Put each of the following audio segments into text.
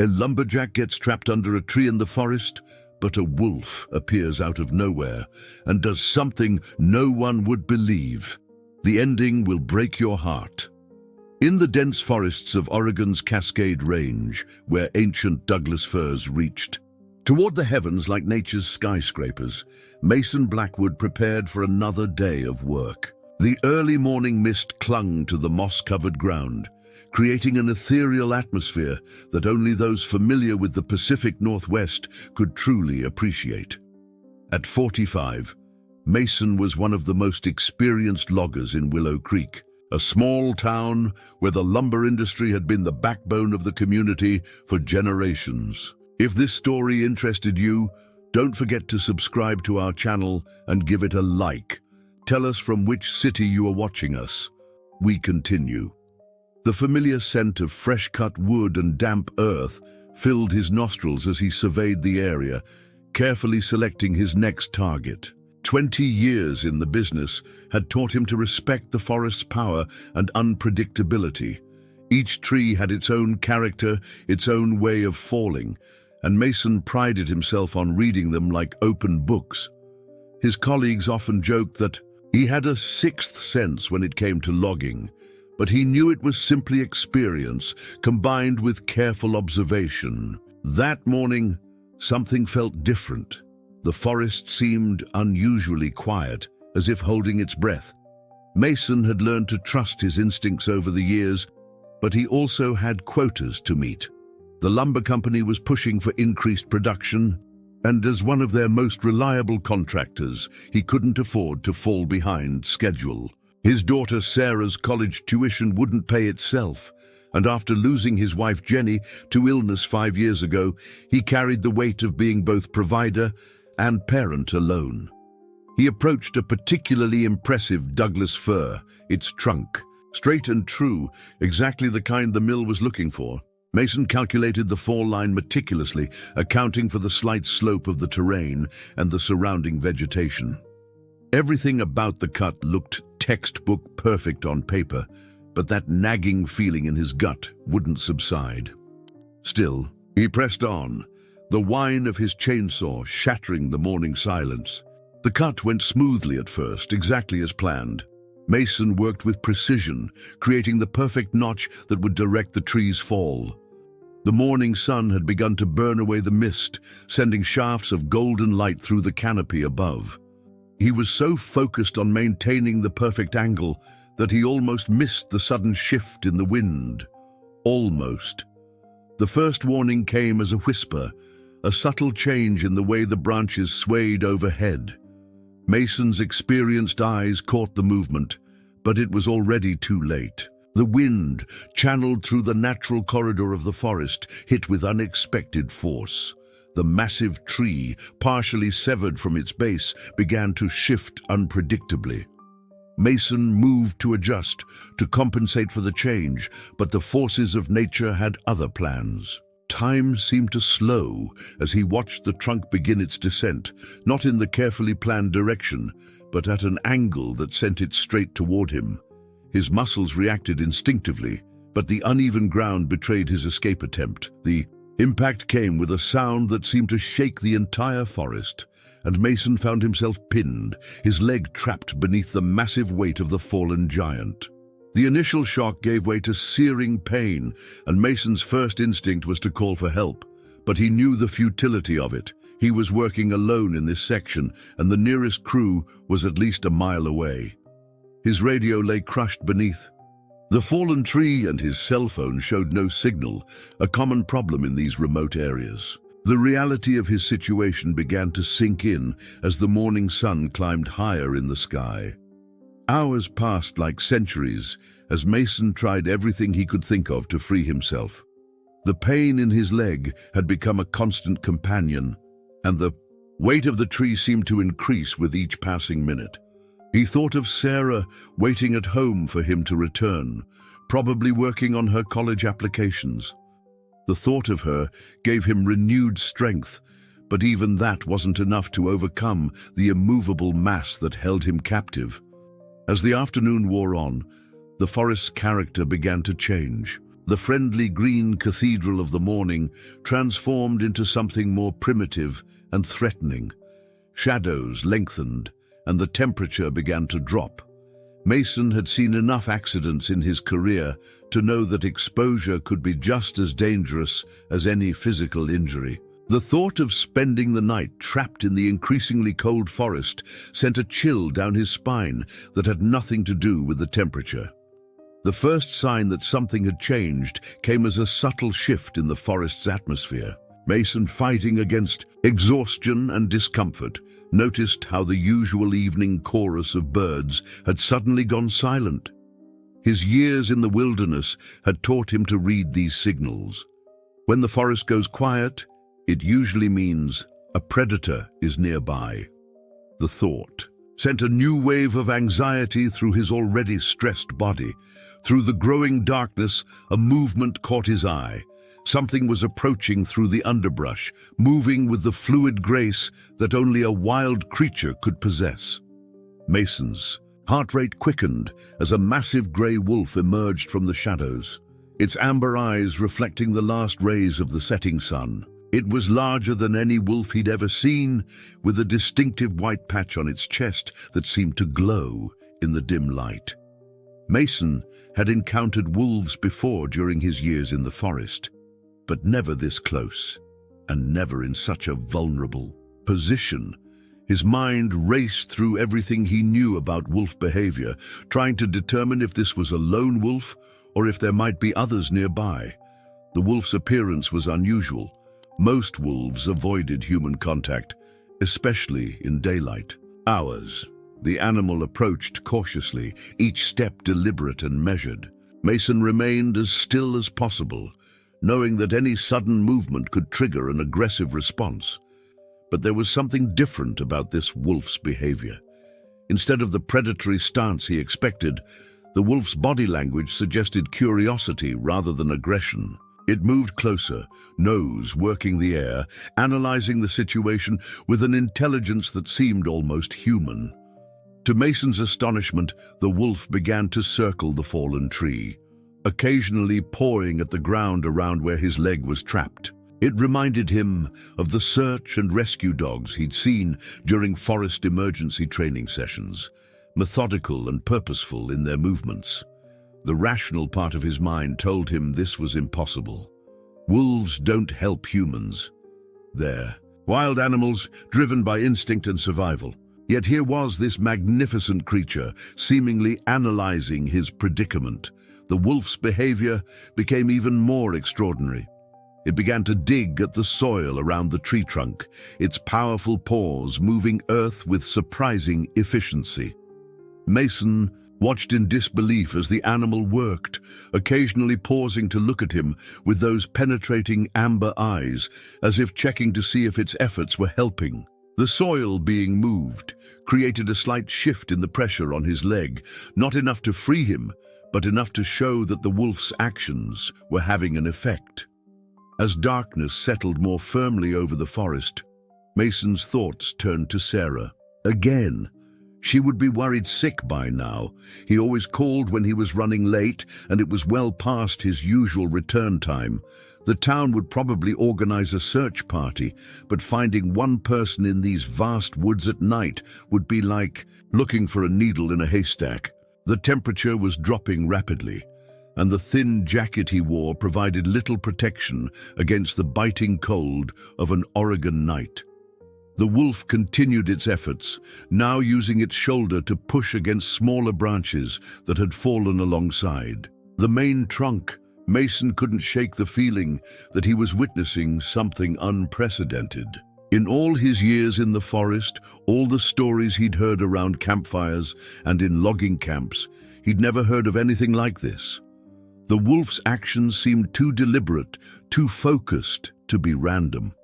A lumberjack gets trapped under a tree in the forest, but a wolf appears out of nowhere and does something no one would believe. The ending will break your heart. In the dense forests of Oregon's Cascade Range, where ancient Douglas firs reached, toward the heavens like nature's skyscrapers, Mason Blackwood prepared for another day of work. The early morning mist clung to the moss-covered ground, creating an ethereal atmosphere that only those familiar with the Pacific Northwest could truly appreciate. At 45, Mason was one of the most experienced loggers in Willow Creek, a small town where the lumber industry had been the backbone of the community for generations. If this story interested you, don't forget to subscribe to our channel and give it a like. Tell us from which city you are watching us. We continue. The familiar scent of fresh-cut wood and damp earth filled his nostrils as he surveyed the area, carefully selecting his next target. 20 years in the business had taught him to respect the forest's power and unpredictability. Each tree had its own character, its own way of falling, and Mason prided himself on reading them like open books. His colleagues often joked that he had a sixth sense when it came to logging, but he knew it was simply experience combined with careful observation. That morning, something felt different. The forest seemed unusually quiet, as if holding its breath. Mason had learned to trust his instincts over the years, but he also had quotas to meet. The lumber company was pushing for increased production, and as one of their most reliable contractors, he couldn't afford to fall behind schedule. His daughter Sarah's college tuition wouldn't pay itself, and after losing his wife Jenny to illness 5 years ago, he carried the weight of being both provider and parent alone. He approached a particularly impressive Douglas fir, its trunk, straight and true, exactly the kind the mill was looking for. Mason calculated the fall line meticulously, accounting for the slight slope of the terrain and the surrounding vegetation. Everything about the cut looked textbook perfect on paper, but that nagging feeling in his gut wouldn't subside. Still, he pressed on, the whine of his chainsaw shattering the morning silence. The cut went smoothly at first, exactly as planned. Mason worked with precision, creating the perfect notch that would direct the tree's fall. The morning sun had begun to burn away the mist, sending shafts of golden light through the canopy above. He was so focused on maintaining the perfect angle that he almost missed the sudden shift in the wind. Almost. The first warning came as a whisper, a subtle change in the way the branches swayed overhead. Mason's experienced eyes caught the movement, but it was already too late. The wind, channeled through the natural corridor of the forest, hit with unexpected force. The massive tree, partially severed from its base, began to shift unpredictably. Mason moved to adjust, to compensate for the change, but the forces of nature had other plans. Time seemed to slow as he watched the trunk begin its descent, not in the carefully planned direction, but at an angle that sent it straight toward him. His muscles reacted instinctively, but the uneven ground betrayed his escape attempt. The impact came with a sound that seemed to shake the entire forest, and Mason found himself pinned, his leg trapped beneath the massive weight of the fallen giant. The initial shock gave way to searing pain, and Mason's first instinct was to call for help, but he knew the futility of it. He was working alone in this section, and the nearest crew was at least a mile away. His radio lay crushed beneath. The fallen tree and his cell phone showed no signal, a common problem in these remote areas. The reality of his situation began to sink in as the morning sun climbed higher in the sky. Hours passed like centuries as Mason tried everything he could think of to free himself. The pain in his leg had become a constant companion, and the weight of the tree seemed to increase with each passing minute. He thought of Sarah waiting at home for him to return, probably working on her college applications. The thought of her gave him renewed strength, but even that wasn't enough to overcome the immovable mass that held him captive. As the afternoon wore on, the forest's character began to change. The friendly green cathedral of the morning transformed into something more primitive and threatening. Shadows lengthened, and the temperature began to drop. Mason had seen enough accidents in his career to know that exposure could be just as dangerous as any physical injury. The thought of spending the night trapped in the increasingly cold forest sent a chill down his spine that had nothing to do with the temperature. The first sign that something had changed came as a subtle shift in the forest's atmosphere. Mason, fighting against exhaustion and discomfort, noticed how the usual evening chorus of birds had suddenly gone silent. His years in the wilderness had taught him to read these signals. When the forest goes quiet, it usually means a predator is nearby. The thought sent a new wave of anxiety through his already stressed body. Through the growing darkness, a movement caught his eye. Something was approaching through the underbrush, moving with the fluid grace that only a wild creature could possess. Mason's heart rate quickened as a massive grey wolf emerged from the shadows, its amber eyes reflecting the last rays of the setting sun. It was larger than any wolf he'd ever seen, with a distinctive white patch on its chest that seemed to glow in the dim light. Mason had encountered wolves before during his years in the forest, but never this close, and never in such a vulnerable position. His mind raced through everything he knew about wolf behavior, trying to determine if this was a lone wolf or if there might be others nearby. The wolf's appearance was unusual. Most wolves avoided human contact, especially in daylight hours. The animal approached cautiously, each step deliberate and measured. Mason remained as still as possible, knowing that any sudden movement could trigger an aggressive response. But there was something different about this wolf's behavior. Instead of the predatory stance he expected, the wolf's body language suggested curiosity rather than aggression. It moved closer, nose working the air, analyzing the situation with an intelligence that seemed almost human. To Mason's astonishment, the wolf began to circle the fallen tree, occasionally pawing at the ground around where his leg was trapped. It reminded him of the search and rescue dogs he'd seen during forest emergency training sessions, methodical and purposeful in their movements. The rational part of his mind told him this was impossible. Wolves don't help humans. They're wild animals driven by instinct and survival. Yet here was this magnificent creature, seemingly analyzing his predicament. The wolf's behavior became even more extraordinary. It began to dig at the soil around the tree trunk, its powerful paws moving earth with surprising efficiency. Mason watched in disbelief as the animal worked, occasionally pausing to look at him with those penetrating amber eyes, as if checking to see if its efforts were helping. The soil being moved created a slight shift in the pressure on his leg, not enough to free him, but enough to show that the wolf's actions were having an effect. As darkness settled more firmly over the forest, Mason's thoughts turned to Sarah. Again, she would be worried sick by now. He always called when he was running late, and it was well past his usual return time. The town would probably organize a search party, but finding one person in these vast woods at night would be like looking for a needle in a haystack. The temperature was dropping rapidly, and the thin jacket he wore provided little protection against the biting cold of an Oregon night. The wolf continued its efforts, now using its shoulder to push against smaller branches that had fallen alongside. The main trunk, Mason couldn't shake the feeling that he was witnessing something unprecedented. In all his years in the forest, all the stories he'd heard around campfires and in logging camps, he'd never heard of anything like this. The wolf's actions seemed too deliberate, too focused to be random.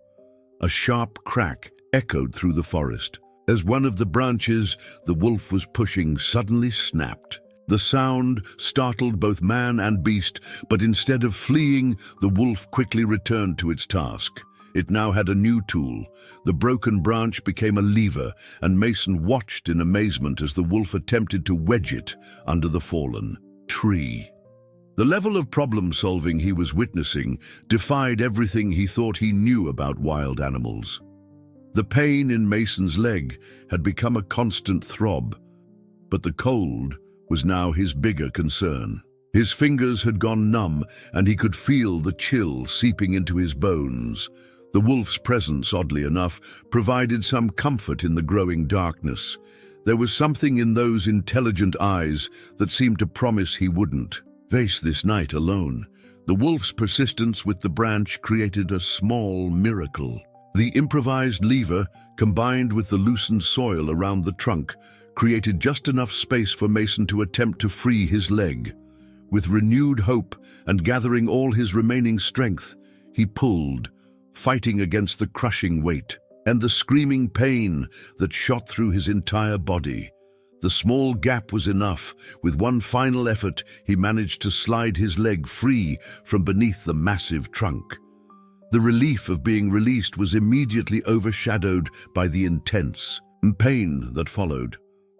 A sharp crack echoed through the forest as one of the branches the wolf was pushing suddenly snapped. The sound startled both man and beast, but instead of fleeing, the wolf quickly returned to its task. It now had a new tool. The broken branch became a lever, and Mason watched in amazement as the wolf attempted to wedge it under the fallen tree. The level of problem-solving he was witnessing defied everything he thought he knew about wild animals. The pain in Mason's leg had become a constant throb, but the cold was now his bigger concern. His fingers had gone numb, and he could feel the chill seeping into his bones. The wolf's presence, oddly enough, provided some comfort in the growing darkness. There was something in those intelligent eyes that seemed to promise he wouldn't face this night alone. The wolf's persistence with the branch created a small miracle. The improvised lever, combined with the loosened soil around the trunk, created just enough space for Mason to attempt to free his leg. With renewed hope and gathering all his remaining strength, he pulled, fighting against the crushing weight and the screaming pain that shot through his entire body. The small gap was enough. With one final effort, he managed to slide his leg free from beneath the massive trunk. The relief of being released was immediately overshadowed by the intense pain that followed.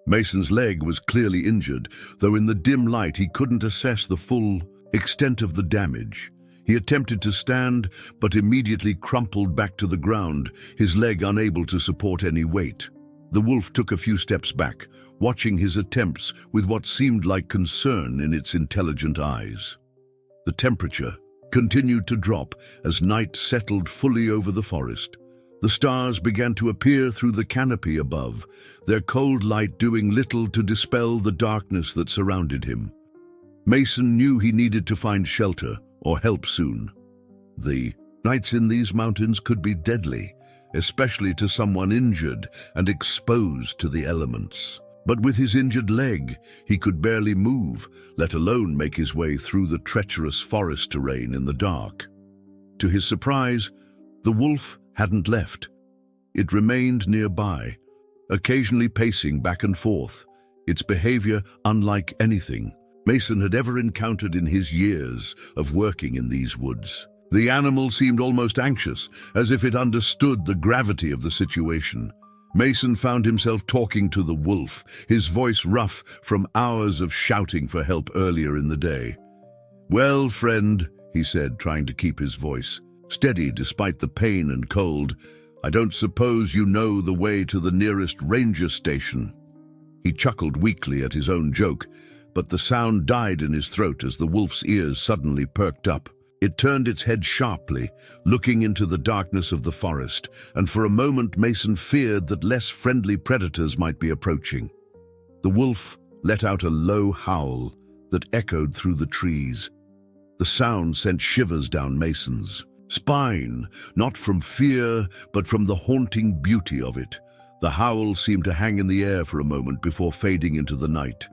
Mason's leg was clearly injured, though in the dim light he couldn't assess the full extent of the damage. He attempted to stand, but immediately crumpled back to the ground, his leg unable to support any weight. The wolf took a few steps back, watching his attempts with what seemed like concern in its intelligent eyes. The temperature continued to drop as night settled fully over the forest. The stars began to appear through the canopy above, their cold light doing little to dispel the darkness that surrounded him. Mason knew he needed to find shelter or help soon. The nights in these mountains could be deadly, especially to someone injured and exposed to the elements. But with his injured leg, he could barely move, let alone make his way through the treacherous forest terrain in the dark. To his surprise, the wolf hadn't left. It remained nearby, occasionally pacing back and forth, its behavior unlike anything Mason had ever encountered in his years of working in these woods. The animal seemed almost anxious, as if it understood the gravity of the situation. Mason found himself talking to the wolf, his voice rough from hours of shouting for help earlier in the day. "Well, friend," he said, trying to keep his voice steady despite the pain and cold, "I don't suppose you know the way to the nearest ranger station." He chuckled weakly at his own joke, but the sound died in his throat as the wolf's ears suddenly perked up. It turned its head sharply, looking into the darkness of the forest, and for a moment Mason feared that less friendly predators might be approaching. The wolf let out a low howl that echoed through the trees. The sound sent shivers down Mason's spine, not from fear, but from the haunting beauty of it. The howl seemed to hang in the air for a moment before fading into the night.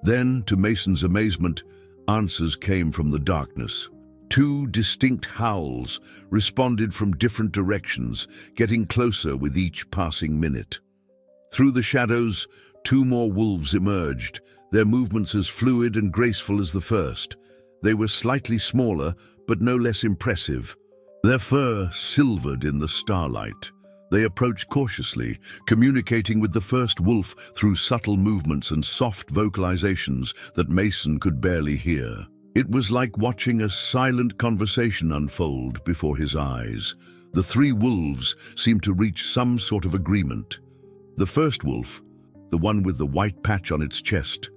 Then, to Mason's amazement, answers came from the darkness. Two distinct howls responded from different directions, getting closer with each passing minute. Through the shadows, two more wolves emerged, their movements as fluid and graceful as the first. They were slightly smaller, but no less impressive. Their fur silvered in the starlight. They approached cautiously, communicating with the first wolf through subtle movements and soft vocalizations that Mason could barely hear. It was like watching a silent conversation unfold before his eyes. The three wolves seemed to reach some sort of agreement. The first wolf, the one with the white patch on its chest,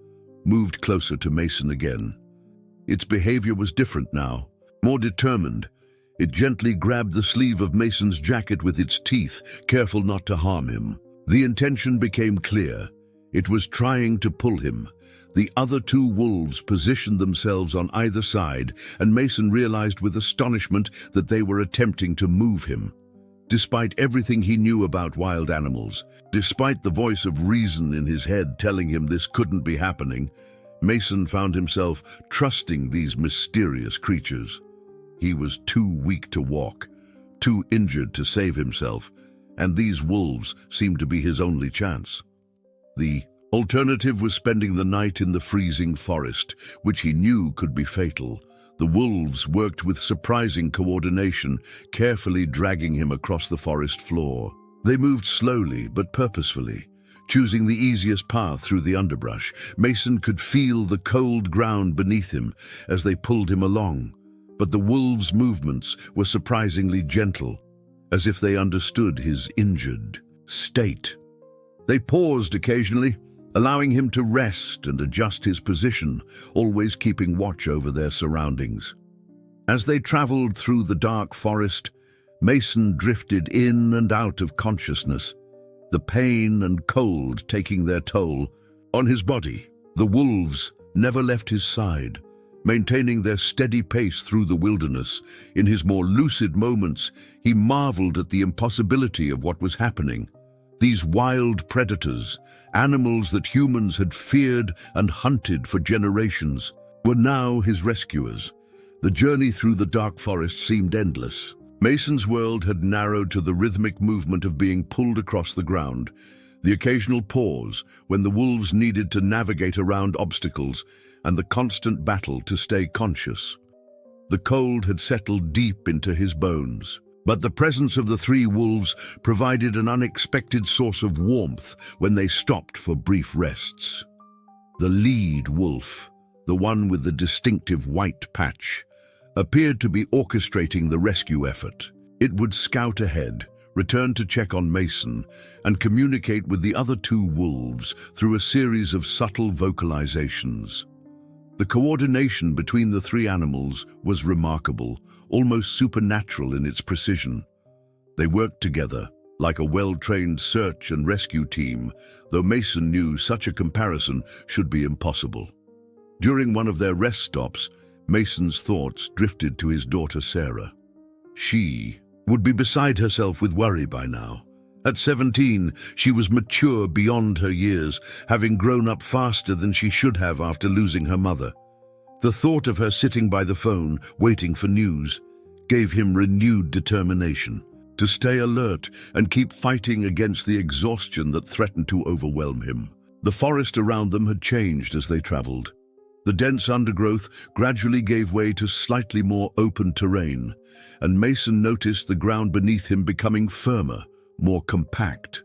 moved closer to Mason again. Its behavior was different now, more determined. It gently grabbed the sleeve of Mason's jacket with its teeth, careful not to harm him. The intention became clear. It was trying to pull him. The other two wolves positioned themselves on either side, and Mason realized with astonishment that they were attempting to move him. Despite everything he knew about wild animals, despite the voice of reason in his head telling him this couldn't be happening, Mason found himself trusting these mysterious creatures. He was too weak to walk, too injured to save himself, and these wolves seemed to be his only chance. The alternative was spending the night in the freezing forest, which he knew could be fatal. The wolves worked with surprising coordination, carefully dragging him across the forest floor. They moved slowly but purposefully, choosing the easiest path through the underbrush. Mason could feel the cold ground beneath him as they pulled him along, but the wolves' movements were surprisingly gentle, as if they understood his injured state. They paused occasionally, allowing him to rest and adjust his position, always keeping watch over their surroundings. As they traveled through the dark forest, Mason drifted in and out of consciousness, the pain and cold taking their toll on his body. The wolves never left his side, maintaining their steady pace through the wilderness. In his more lucid moments, he marveled at the impossibility of what was happening. These wild predators, animals that humans had feared and hunted for generations, were now his rescuers. The journey through the dark forest seemed endless. Mason's world had narrowed to the rhythmic movement of being pulled across the ground, the occasional pause when the wolves needed to navigate around obstacles, and the constant battle to stay conscious. The cold had settled deep into his bones, but the presence of the three wolves provided an unexpected source of warmth when they stopped for brief rests. The lead wolf, the one with the distinctive white patch, appeared to be orchestrating the rescue effort. It would scout ahead, return to check on Mason, and communicate with the other two wolves through a series of subtle vocalizations. The coordination between the three animals was remarkable, almost supernatural in its precision. They worked together, like a well-trained search and rescue team, though Mason knew such a comparison should be impossible. During one of their rest stops, Mason's thoughts drifted to his daughter Sarah. She would be beside herself with worry by now. At 17, she was mature beyond her years, having grown up faster than she should have after losing her mother. The thought of her sitting by the phone, waiting for news, gave him renewed determination to stay alert and keep fighting against the exhaustion that threatened to overwhelm him. The forest around them had changed as they traveled. The dense undergrowth gradually gave way to slightly more open terrain, and Mason noticed the ground beneath him becoming firmer, more compact.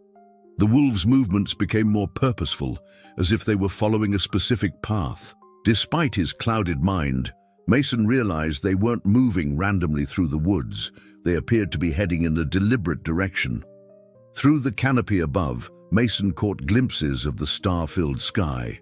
The wolves' movements became more purposeful, as if they were following a specific path. Despite his clouded mind, Mason realized they weren't moving randomly through the woods. They appeared to be heading in a deliberate direction. Through the canopy above, Mason caught glimpses of the star-filled sky.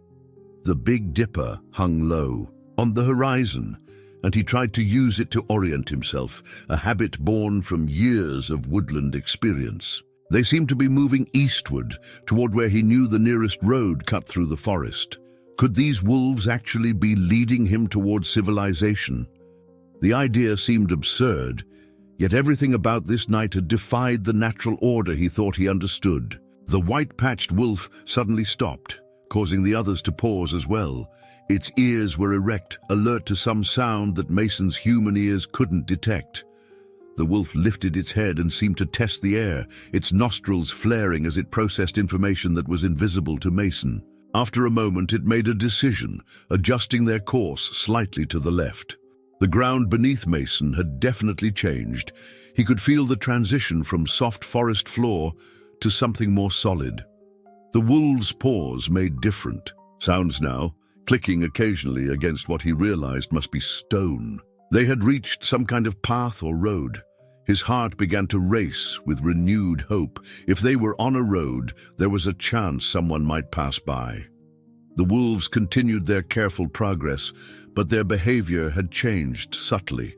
The Big Dipper hung low on the horizon, and he tried to use it to orient himself, a habit born from years of woodland experience. They seemed to be moving eastward, toward where he knew the nearest road cut through the forest. Could these wolves actually be leading him towards civilization? The idea seemed absurd, yet everything about this night had defied the natural order he thought he understood. The white-patched wolf suddenly stopped, causing the others to pause as well. Its ears were erect, alert to some sound that Mason's human ears couldn't detect. The wolf lifted its head and seemed to test the air, its nostrils flaring as it processed information that was invisible to Mason. After a moment, it made a decision, adjusting their course slightly to the left. The ground beneath Mason had definitely changed. He could feel the transition from soft forest floor to something more solid. The wolves' paws made different sounds now, clicking occasionally against what he realized must be stone. They had reached some kind of path or road. His heart began to race with renewed hope. If they were on a road, there was a chance someone might pass by. The wolves continued their careful progress, but their behavior had changed subtly.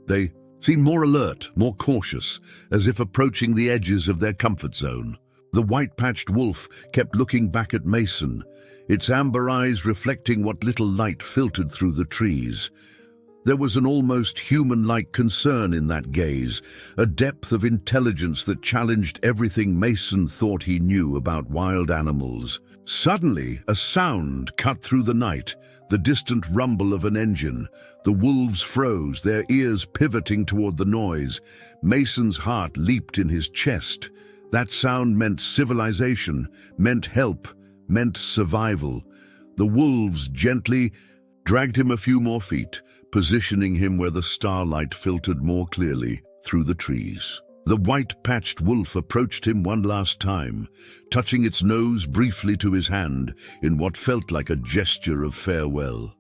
They seemed more alert, more cautious, as if approaching the edges of their comfort zone. The white-patched wolf kept looking back at Mason, its amber eyes reflecting what little light filtered through the trees. There was an almost human-like concern in that gaze, a depth of intelligence that challenged everything Mason thought he knew about wild animals. Suddenly, a sound cut through the night, the distant rumble of an engine. The wolves froze, their ears pivoting toward the noise. Mason's heart leaped in his chest. That sound meant civilization, meant help, meant survival. The wolves gently dragged him a few more feet, positioning him where the starlight filtered more clearly through the trees. The white-patched wolf approached him one last time, touching its nose briefly to his hand in what felt like a gesture of farewell.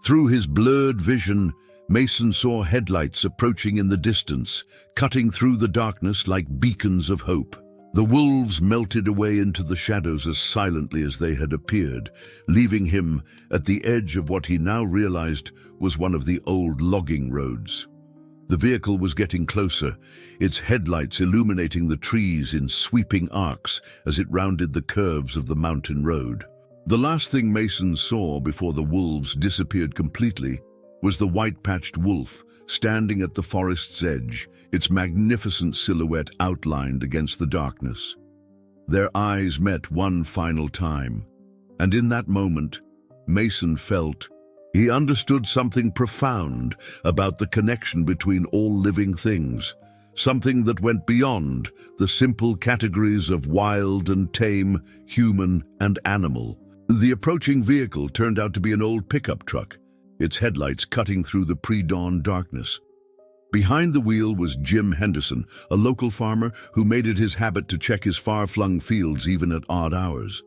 Through his blurred vision, Mason saw headlights approaching in the distance, cutting through the darkness like beacons of hope. The wolves melted away into the shadows as silently as they had appeared, leaving him at the edge of what he now realized was one of the old logging roads. The vehicle was getting closer, its headlights illuminating the trees in sweeping arcs as it rounded the curves of the mountain road. The last thing Mason saw before the wolves disappeared completely was the white-patched wolf standing at the forest's edge, its magnificent silhouette outlined against the darkness. Their eyes met one final time, and in that moment, Mason felt he understood something profound about the connection between all living things, something that went beyond the simple categories of wild and tame, human and animal. The approaching vehicle turned out to be an old pickup truck, its headlights cutting through the pre-dawn darkness. Behind the wheel was Jim Henderson, a local farmer who made it his habit to check his far-flung fields even at odd hours.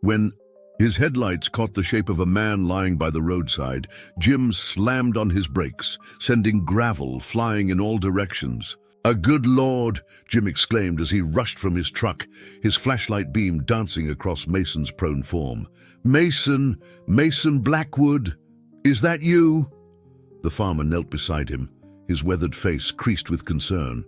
When his headlights caught the shape of a man lying by the roadside, Jim slammed on his brakes, sending gravel flying in all directions. "A good Lord!" Jim exclaimed as he rushed from his truck, his flashlight beam dancing across Mason's prone form. "Mason! Mason Blackwood! Is that you?" The farmer knelt beside him, his weathered face creased with concern.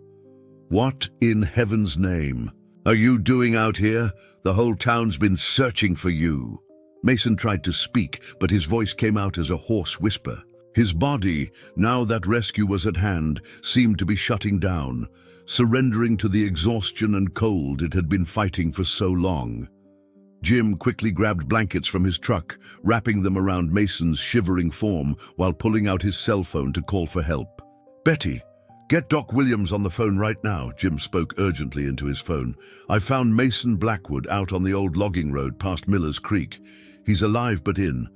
"What in heaven's name are you doing out here? The whole town's been searching for you." Mason tried to speak, but his voice came out as a hoarse whisper. His body, now that rescue was at hand, seemed to be shutting down, surrendering to the exhaustion and cold it had been fighting for so long. Jim quickly grabbed blankets from his truck, wrapping them around Mason's shivering form while pulling out his cell phone to call for help. "Betty, get Doc Williams on the phone right now," Jim spoke urgently into his phone. "I found Mason Blackwood out on the old logging road past Miller's Creek. He's alive but in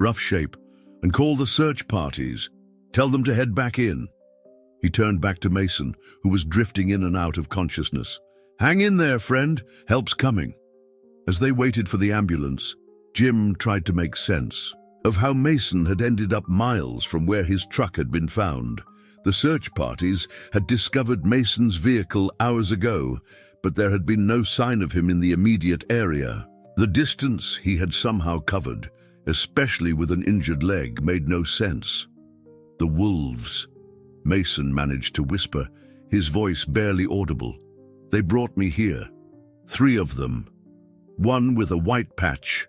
rough shape, and call the search parties. Tell them to head back in." He turned back to Mason, who was drifting in and out of consciousness. "Hang in there, friend. Help's coming." As they waited for the ambulance, Jim tried to make sense of how Mason had ended up miles from where his truck had been found. The search parties had discovered Mason's vehicle hours ago, but there had been no sign of him in the immediate area. The distance he had somehow covered, especially with an injured leg, made no sense. "The wolves," Mason managed to whisper, his voice barely audible. "They brought me here. 3 of them. One with a white patch."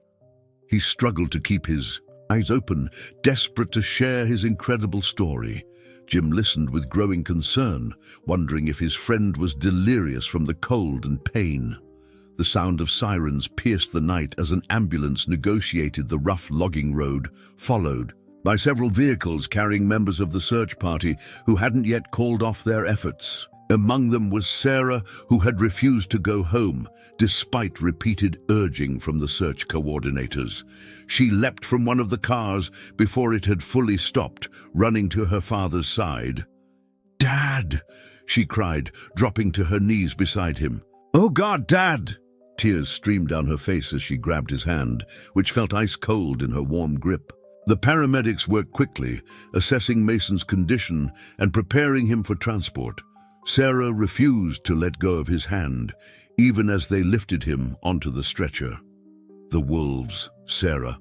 He struggled to keep his eyes open, desperate to share his incredible story. Jim listened with growing concern, wondering if his friend was delirious from the cold and pain. The sound of sirens pierced the night as an ambulance negotiated the rough logging road, followed by several vehicles carrying members of the search party who hadn't yet called off their efforts. Among them was Sarah, who had refused to go home, despite repeated urging from the search coordinators. She leapt from one of the cars before it had fully stopped, running to her father's side. "Dad!" she cried, dropping to her knees beside him. "Oh God, Dad!" Tears streamed down her face as she grabbed his hand, which felt ice cold in her warm grip. The paramedics worked quickly, assessing Mason's condition and preparing him for transport. Sarah refused to let go of his hand, even as they lifted him onto the stretcher. "The wolves, Sarah,"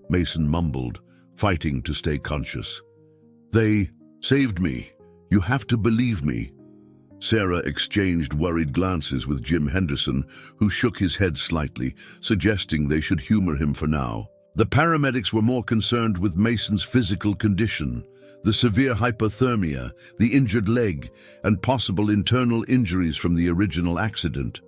Mason mumbled, fighting to stay conscious. "They saved me. You have to believe me." Sarah exchanged worried glances with Jim Henderson, who shook his head slightly, suggesting they should humor him for now. The paramedics were more concerned with Mason's physical condition, the severe hypothermia, the injured leg, and possible internal injuries from the original accident.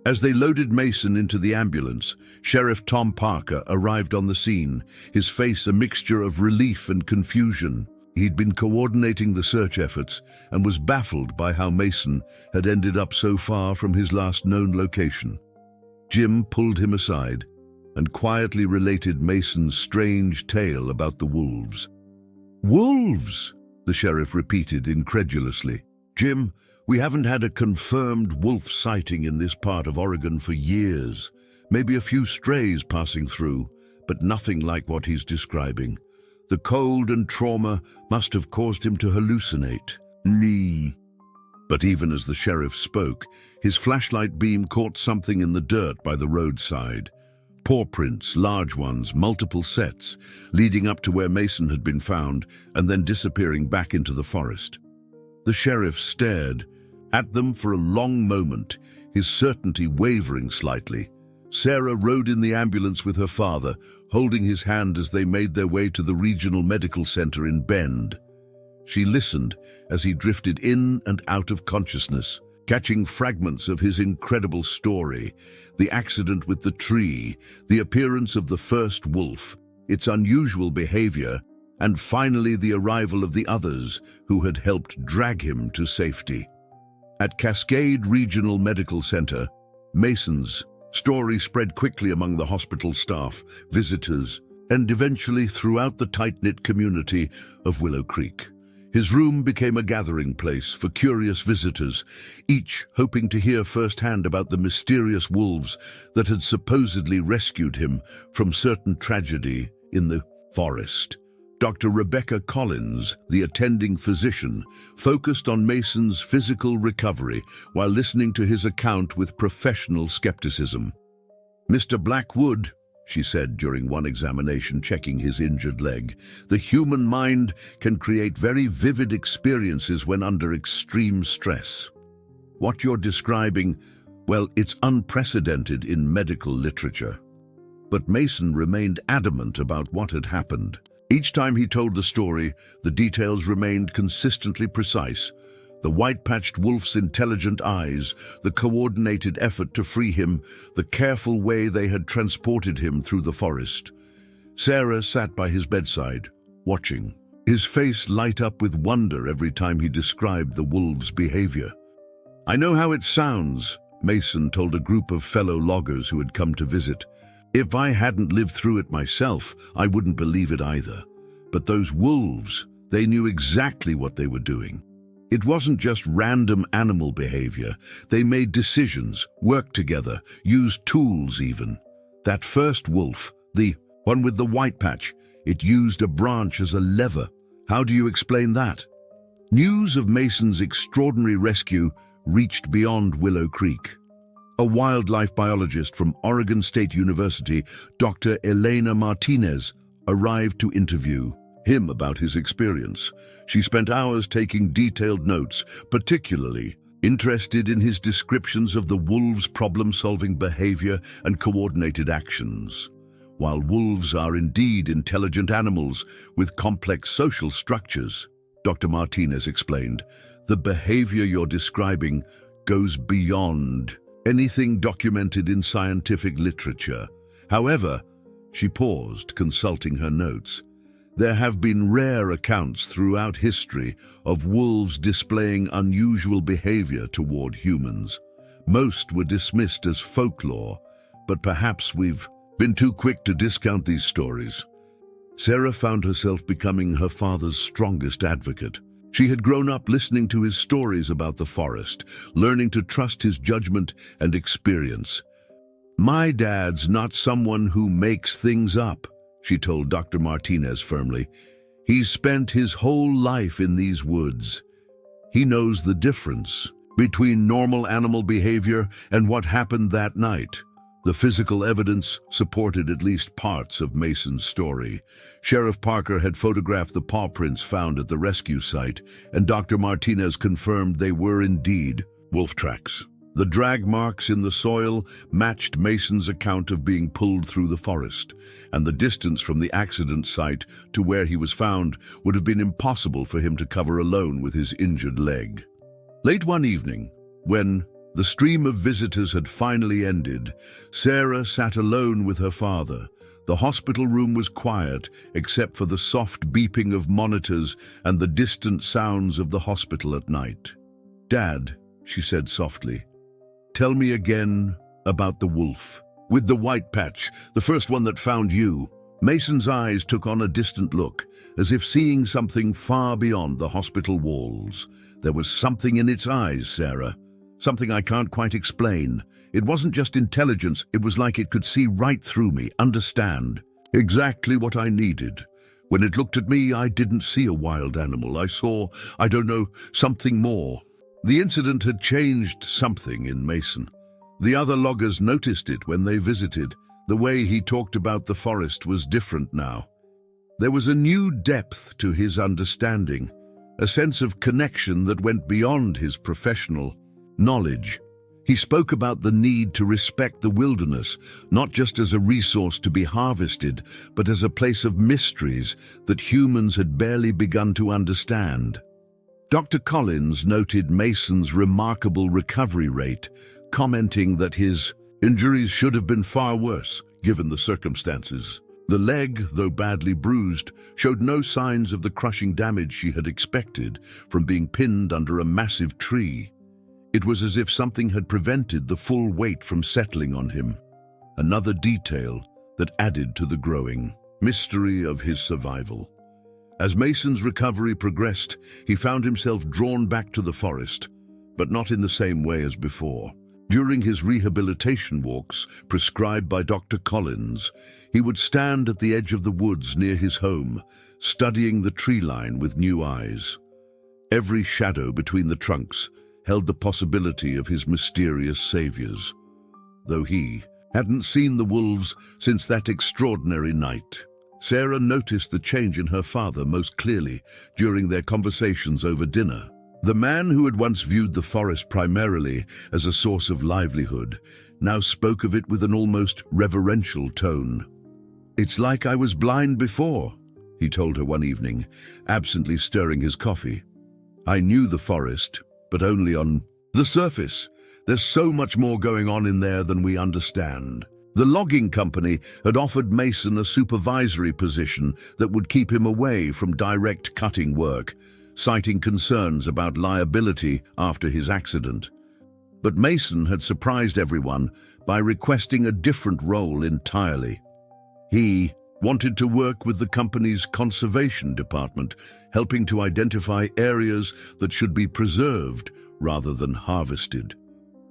As they loaded Mason into the ambulance, Sheriff Tom Parker arrived on the scene, his face a mixture of relief and confusion. He'd been coordinating the search efforts and was baffled by how Mason had ended up so far from his last known location. Jim pulled him aside and quietly related Mason's strange tale about the wolves. "Wolves?" the sheriff repeated incredulously. "Jim, We haven't had a confirmed wolf sighting in this part of Oregon for years. Maybe a few strays passing through, but nothing like what he's describing. The cold and trauma must have caused him to hallucinate. Nee. But even as the sheriff spoke, his flashlight beam caught something in the dirt by the roadside. Paw prints, large ones, multiple sets, leading up to where Mason had been found and then disappearing back into the forest. The sheriff stared at them for a long moment, his certainty wavering slightly. Sarah rode in the ambulance with her father, holding his hand as they made their way to the regional medical center in Bend. She listened as he drifted in and out of consciousness, catching fragments of his incredible story: the accident with the tree, the appearance of the first wolf, its unusual behavior, and finally the arrival of the others who had helped drag him to safety. At Cascade Regional Medical Center, Mason's story spread quickly among the hospital staff, visitors, and eventually throughout the tight-knit community of Willow Creek. His room became a gathering place for curious visitors, each hoping to hear firsthand about the mysterious wolves that had supposedly rescued him from certain tragedy in the forest. Dr. Rebecca Collins, the attending physician, focused on Mason's physical recovery while listening to his account with professional skepticism. "Mr. Blackwood," she said during one examination, checking his injured leg, "the human mind can create very vivid experiences when under extreme stress. What you're describing, well, it's unprecedented in medical literature." But Mason remained adamant about what had happened. Each time he told the story, the details remained consistently precise. The white-patched wolf's intelligent eyes, the coordinated effort to free him, the careful way they had transported him through the forest. Sarah sat by his bedside, watching, his face light up with wonder every time he described the wolf's behavior. "I know how it sounds," Mason told a group of fellow loggers who had come to visit. "If I hadn't lived through it myself, I wouldn't believe it either. But those wolves, they knew exactly what they were doing. It wasn't just random animal behavior. They made decisions, worked together, used tools even. That first wolf, the one with the white patch, it used a branch as a lever. How do you explain that?" News of Mason's extraordinary rescue reached beyond Willow Creek. A wildlife biologist from Oregon State University, Dr. Elena Martinez, arrived to interview him about his experience. She spent hours taking detailed notes, particularly interested in his descriptions of the wolves' problem-solving behavior and coordinated actions. While wolves are indeed intelligent animals with complex social structures, Dr. Martinez explained, the behavior you're describing goes beyond anything documented in scientific literature. However, she paused, consulting her notes. There have been rare accounts throughout history of wolves displaying unusual behavior toward humans. Most were dismissed as folklore, but perhaps we've been too quick to discount these stories. Sarah found herself becoming her father's strongest advocate. She had grown up listening to his stories about the forest, learning to trust his judgment and experience. "My dad's not someone who makes things up," she told Dr. Martinez firmly. "He's spent his whole life in these woods. He knows the difference between normal animal behavior and what happened that night." The physical evidence supported at least parts of Mason's story. Sheriff Parker had photographed the paw prints found at the rescue site, and Dr. Martinez confirmed they were indeed wolf tracks. The drag marks in the soil matched Mason's account of being pulled through the forest, and the distance from the accident site to where he was found would have been impossible for him to cover alone with his injured leg. Late one evening, when the stream of visitors had finally ended, Sarah sat alone with her father. The hospital room was quiet, except for the soft beeping of monitors and the distant sounds of the hospital at night. "Dad," she said softly, "tell me again about the wolf. With the white patch, the first one that found you. Mason's eyes took on a distant look, as if seeing something far beyond the hospital walls. There was something in its eyes, Sarah. Something I can't quite explain. It wasn't just intelligence, it was like it could see right through me, understand. Exactly what I needed. When it looked at me, I didn't see a wild animal. I saw, I don't know, something more. The incident had changed something in Mason. The other loggers noticed it when they visited. The way he talked about the forest was different now. There was a new depth to his understanding, a sense of connection that went beyond his professional knowledge. He spoke about the need to respect the wilderness, not just as a resource to be harvested, but as a place of mysteries that humans had barely begun to understand. Dr. Collins noted Mason's remarkable recovery rate, commenting that his injuries should have been far worse, given the circumstances. The leg, though badly bruised, showed no signs of the crushing damage she had expected from being pinned under a massive tree. It was as if something had prevented the full weight from settling on him. Another detail that added to the growing mystery of his survival. As Mason's recovery progressed, he found himself drawn back to the forest, but not in the same way as before. During his rehabilitation walks, prescribed by Dr. Collins, he would stand at the edge of the woods near his home, studying the tree line with new eyes. Every shadow between the trunks held the possibility of his mysterious saviors, though he hadn't seen the wolves since that extraordinary night. Sarah noticed the change in her father most clearly during their conversations over dinner. The man who had once viewed the forest primarily as a source of livelihood now spoke of it with an almost reverential tone. "It's like I was blind before," he told her one evening, absently stirring his coffee. "I knew the forest, but only on the surface. There's so much more going on in there than we understand." The logging company had offered Mason a supervisory position that would keep him away from direct cutting work, citing concerns about liability after his accident. But Mason had surprised everyone by requesting a different role entirely. He wanted to work with the company's conservation department, helping to identify areas that should be preserved rather than harvested.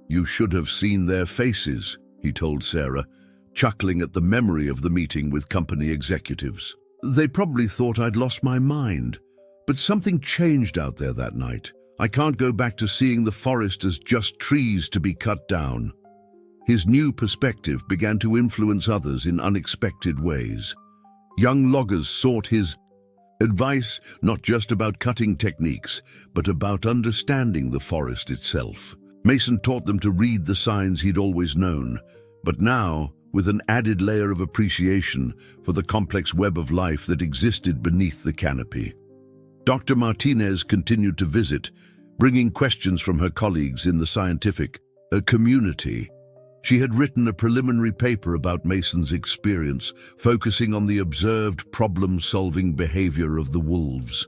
"You should have seen their faces," he told Sarah, chuckling at the memory of the meeting with company executives. "They probably thought I'd lost my mind. But something changed out there that night. I can't go back to seeing the forest as just trees to be cut down." His new perspective began to influence others in unexpected ways. Young loggers sought his advice not just about cutting techniques, but about understanding the forest itself. Mason taught them to read the signs he'd always known, but now with an added layer of appreciation for the complex web of life that existed beneath the canopy. Dr. Martinez continued to visit, bringing questions from her colleagues in the scientific community. She had written a preliminary paper about Mason's experience, focusing on the observed problem-solving behavior of the wolves.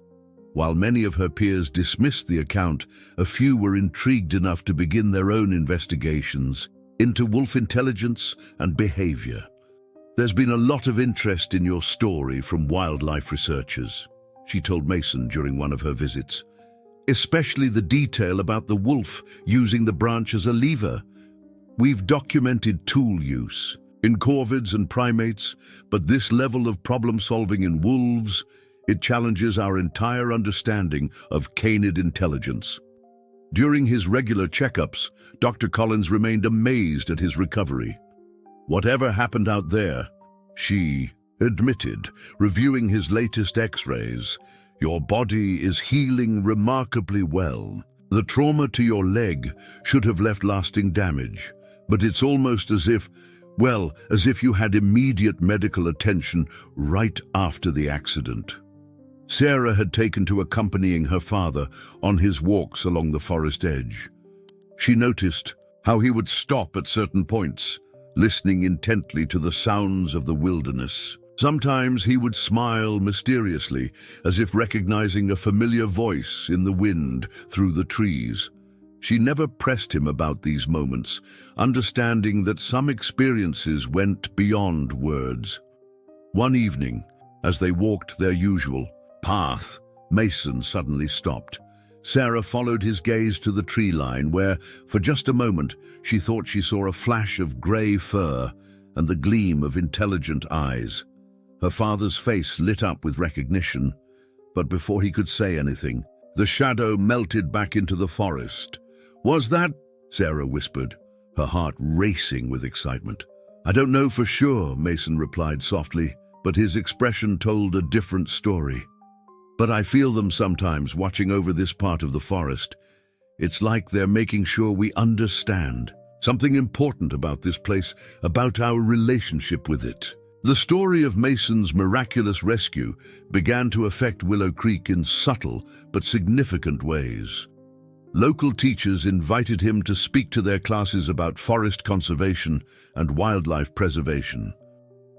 While many of her peers dismissed the account, a few were intrigued enough to begin their own investigations into wolf intelligence and behavior. "There's been a lot of interest in your story from wildlife researchers," she told Mason during one of her visits. "Especially the detail about the wolf using the branch as a lever. We've documented tool use in corvids and primates, but this level of problem-solving in wolves, it challenges our entire understanding of canid intelligence." During his regular checkups, Dr. Collins remained amazed at his recovery. "Whatever happened out there," she admitted, reviewing his latest x-rays, "your body is healing remarkably well. The trauma to your leg should have left lasting damage, but it's almost as if you had immediate medical attention right after the accident." Sarah had taken to accompanying her father on his walks along the forest edge. She noticed how he would stop at certain points, listening intently to the sounds of the wilderness. Sometimes he would smile mysteriously, as if recognizing a familiar voice in the wind through the trees. She never pressed him about these moments, understanding that some experiences went beyond words. One evening, as they walked their usual path, Mason suddenly stopped. Sarah followed his gaze to the tree line where, for just a moment, she thought she saw a flash of grey fur and the gleam of intelligent eyes. Her father's face lit up with recognition, but before he could say anything, the shadow melted back into the forest. "Was that?" Sarah whispered, her heart racing with excitement. "I don't know for sure," Mason replied softly, but his expression told a different story. "But I feel them sometimes watching over this part of the forest. It's like they're making sure we understand something important about this place, about our relationship with it." The story of Mason's miraculous rescue began to affect Willow Creek in subtle but significant ways. Local teachers invited him to speak to their classes about forest conservation and wildlife preservation.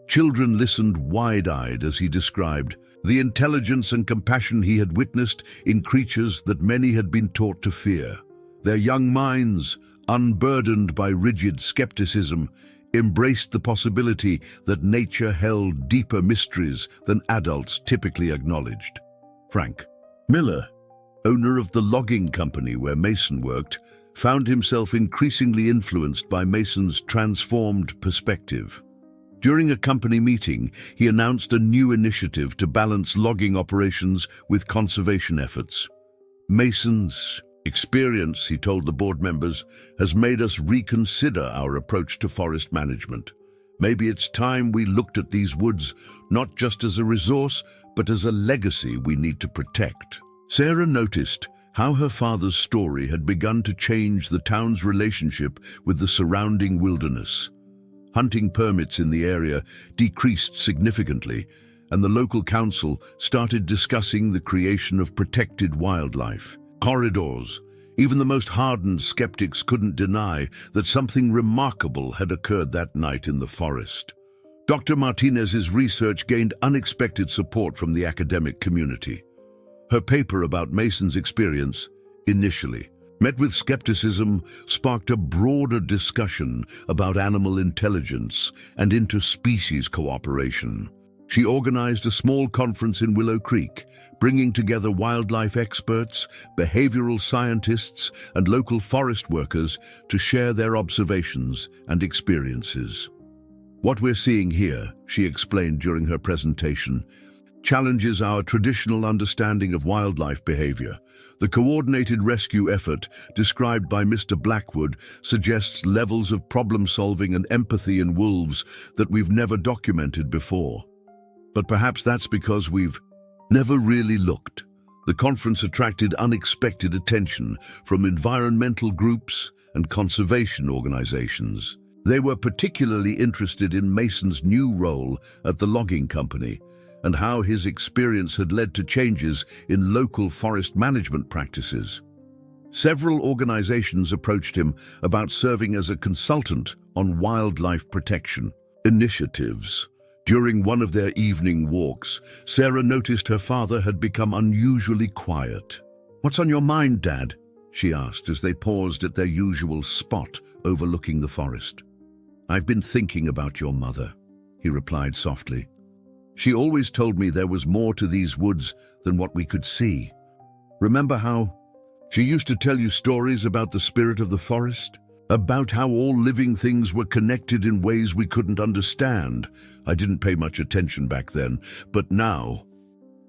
Children listened wide-eyed as he described the intelligence and compassion he had witnessed in creatures that many had been taught to fear. Their young minds, unburdened by rigid skepticism, embraced the possibility that nature held deeper mysteries than adults typically acknowledged. Frank Miller, owner of the logging company where Mason worked, found himself increasingly influenced by Mason's transformed perspective. During a company meeting, he announced a new initiative to balance logging operations with conservation efforts. "Mason's experience," he told the board members, "has made us reconsider our approach to forest management. Maybe it's time we looked at these woods not just as a resource, but as a legacy we need to protect." Sarah noticed how her father's story had begun to change the town's relationship with the surrounding wilderness. Hunting permits in the area decreased significantly, and the local council started discussing the creation of protected wildlife corridors. Even the most hardened skeptics couldn't deny that something remarkable had occurred that night in the forest. Dr. Martinez's research gained unexpected support from the academic community. Her paper about Mason's experience, initially met with skepticism, sparked a broader discussion about animal intelligence and interspecies cooperation. She organized a small conference in Willow Creek, bringing together wildlife experts, behavioral scientists, and local forest workers to share their observations and experiences. "What we're seeing here," she explained during her presentation, "challenges our traditional understanding of wildlife behavior. The coordinated rescue effort described by Mr. Blackwood suggests levels of problem-solving and empathy in wolves that we've never documented before. But perhaps that's because we've never really looked." The conference attracted unexpected attention from environmental groups and conservation organizations. They were particularly interested in Mason's new role at the logging company and how his experience had led to changes in local forest management practices. Several organizations approached him about serving as a consultant on wildlife protection initiatives. During one of their evening walks, Sarah noticed her father had become unusually quiet. "What's on your mind, Dad?" she asked as they paused at their usual spot overlooking the forest. "I've been thinking about your mother," he replied softly. "She always told me there was more to these woods than what we could see. Remember how she used to tell you stories about the spirit of the forest? About how all living things were connected in ways we couldn't understand. I didn't pay much attention back then, but now."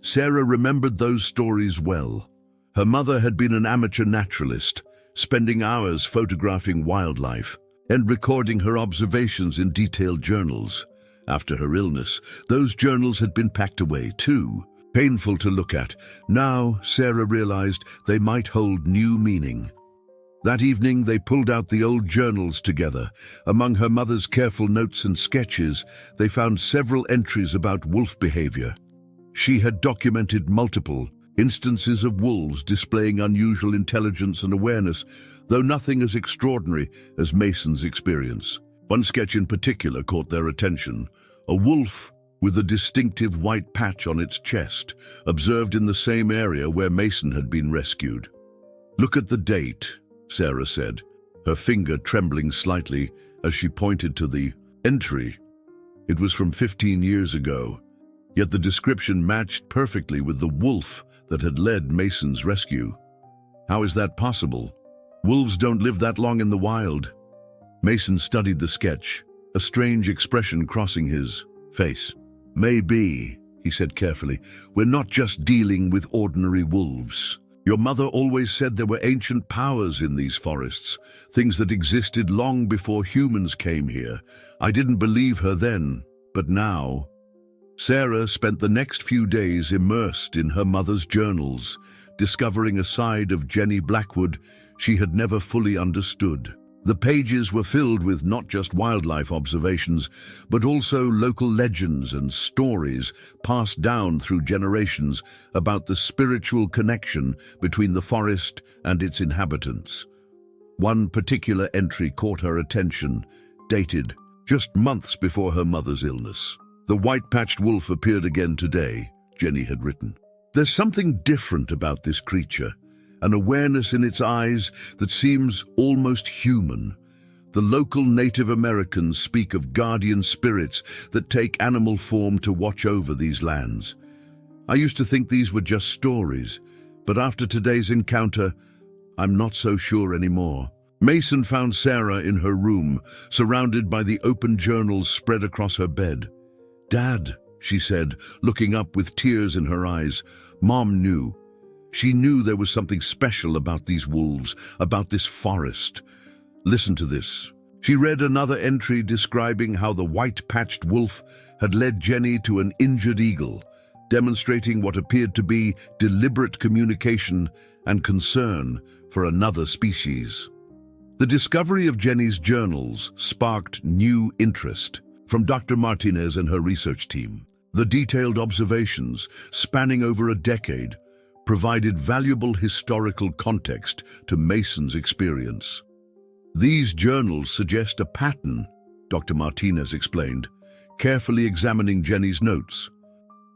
Sarah remembered those stories well. Her mother had been an amateur naturalist, spending hours photographing wildlife and recording her observations in detailed journals. After her illness, those journals had been packed away too, painful to look at. Now, Sarah realized they might hold new meaning. That evening, they pulled out the old journals together. Among her mother's careful notes and sketches, they found several entries about wolf behavior. She had documented multiple instances of wolves displaying unusual intelligence and awareness, though nothing as extraordinary as Mason's experience. One sketch in particular caught their attention: a wolf with a distinctive white patch on its chest, observed in the same area where Mason had been rescued. "Look at the date," Sarah said, her finger trembling slightly as she pointed to the entry. It was from 15 years ago, yet the description matched perfectly with the wolf that had led Mason's rescue. How is that possible? Wolves don't live that long in the wild. Mason studied the sketch, a strange expression crossing his face. Maybe, he said carefully, we're not just dealing with ordinary wolves. Your mother always said there were ancient powers in these forests, things that existed long before humans came here. I didn't believe her then, but now. Sarah spent the next few days immersed in her mother's journals, discovering a side of Jenny Blackwood she had never fully understood. The pages were filled with not just wildlife observations, but also local legends and stories passed down through generations about the spiritual connection between the forest and its inhabitants. One particular entry caught her attention, dated just months before her mother's illness. The white-patched wolf appeared again today, Jenny had written. There's something different about this creature, an awareness in its eyes that seems almost human. The local Native Americans speak of guardian spirits that take animal form to watch over these lands. I used to think these were just stories, but after today's encounter, I'm not so sure anymore. Mason found Sarah in her room, surrounded by the open journals spread across her bed. "Dad," she said, looking up with tears in her eyes. Mom knew. She knew there was something special about these wolves, about this forest. Listen to this. She read another entry describing how the white-patched wolf had led Jenny to an injured eagle, demonstrating what appeared to be deliberate communication and concern for another species. The discovery of Jenny's journals sparked new interest from Dr. Martinez and her research team. The detailed observations, spanning over a decade, provided valuable historical context to Mason's experience. These journals suggest a pattern, Dr. Martinez explained, carefully examining Jenny's notes.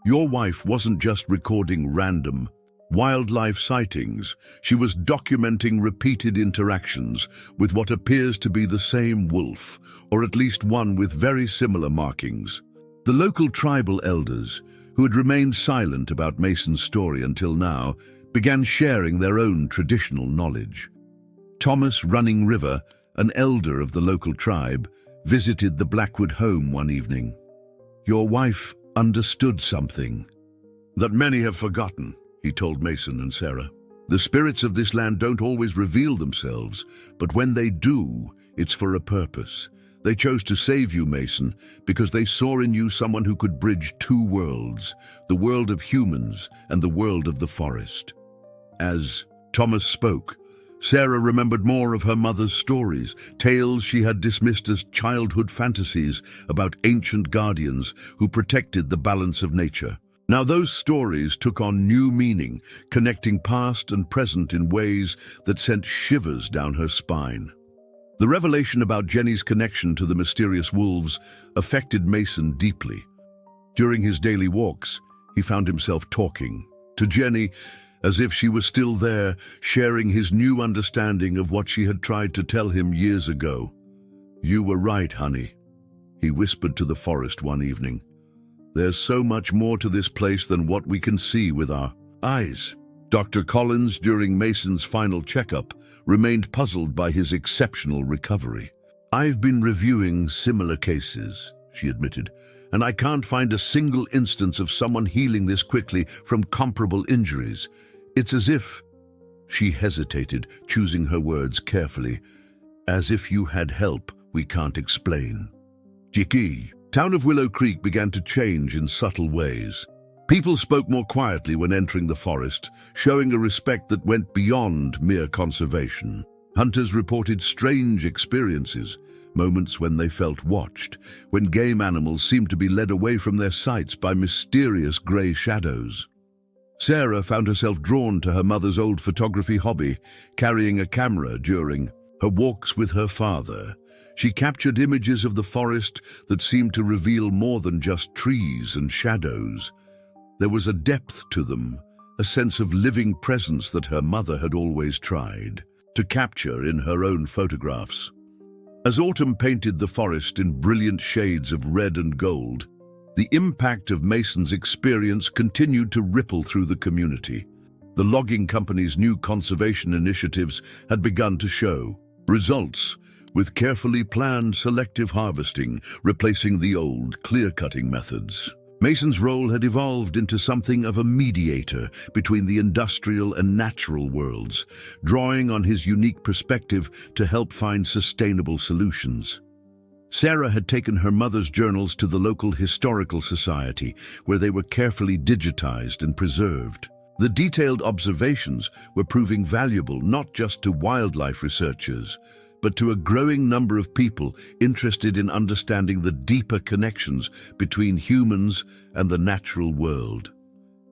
Your wife wasn't just recording random wildlife sightings. She was documenting repeated interactions with what appears to be the same wolf, or at least one with very similar markings. The local tribal elders, who had remained silent about Mason's story until now, began sharing their own traditional knowledge. Thomas Running River, an elder of the local tribe, visited the Blackwood home one evening. Your wife understood something that many have forgotten, he told Mason and Sarah. The spirits of this land don't always reveal themselves, but when they do, it's for a purpose. They chose to save you, Mason, because they saw in you someone who could bridge two worlds, the world of humans and the world of the forest. As Thomas spoke, Sarah remembered more of her mother's stories, tales she had dismissed as childhood fantasies about ancient guardians who protected the balance of nature. Now those stories took on new meaning, connecting past and present in ways that sent shivers down her spine. The revelation about Jenny's connection to the mysterious wolves affected Mason deeply. During his daily walks, he found himself talking to Jenny as if she was still there, sharing his new understanding of what she had tried to tell him years ago. You were right, honey, he whispered to the forest one evening. There's so much more to this place than what we can see with our eyes. Dr. Collins, during Mason's final checkup, remained puzzled by his exceptional recovery. I've been reviewing similar cases, she admitted, and I can't find a single instance of someone healing this quickly from comparable injuries. It's as if, she hesitated, choosing her words carefully, as if you had help we can't explain. Jiki. Town of Willow Creek began to change in subtle ways. People spoke more quietly when entering the forest, showing a respect that went beyond mere conservation. Hunters reported strange experiences, moments when they felt watched, when game animals seemed to be led away from their sights by mysterious grey shadows. Sarah found herself drawn to her mother's old photography hobby, carrying a camera during her walks with her father. She captured images of the forest that seemed to reveal more than just trees and shadows. There was a depth to them, a sense of living presence that her mother had always tried to capture in her own photographs. As autumn painted the forest in brilliant shades of red and gold, the impact of Mason's experience continued to ripple through the community. The logging company's new conservation initiatives had begun to show results, with carefully planned selective harvesting replacing the old clear-cutting methods. Mason's role had evolved into something of a mediator between the industrial and natural worlds, drawing on his unique perspective to help find sustainable solutions. Sarah had taken her mother's journals to the local historical society, where they were carefully digitized and preserved. The detailed observations were proving valuable not just to wildlife researchers, but to a growing number of people interested in understanding the deeper connections between humans and the natural world.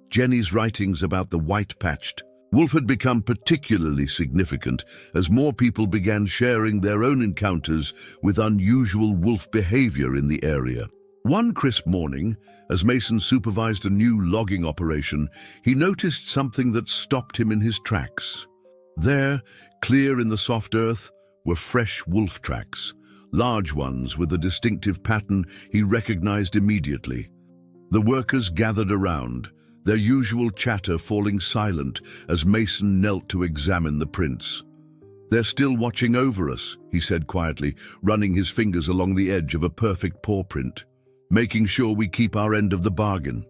Jenny's writings about the white-patched wolf had become particularly significant as more people began sharing their own encounters with unusual wolf behavior in the area. One crisp morning, as Mason supervised a new logging operation, he noticed something that stopped him in his tracks. There, clear in the soft earth, were fresh wolf tracks, large ones with a distinctive pattern he recognized immediately. The workers gathered around, their usual chatter falling silent as Mason knelt to examine the prints. "They're still watching over us," he said quietly, running his fingers along the edge of a perfect paw print, "making sure we keep our end of the bargain."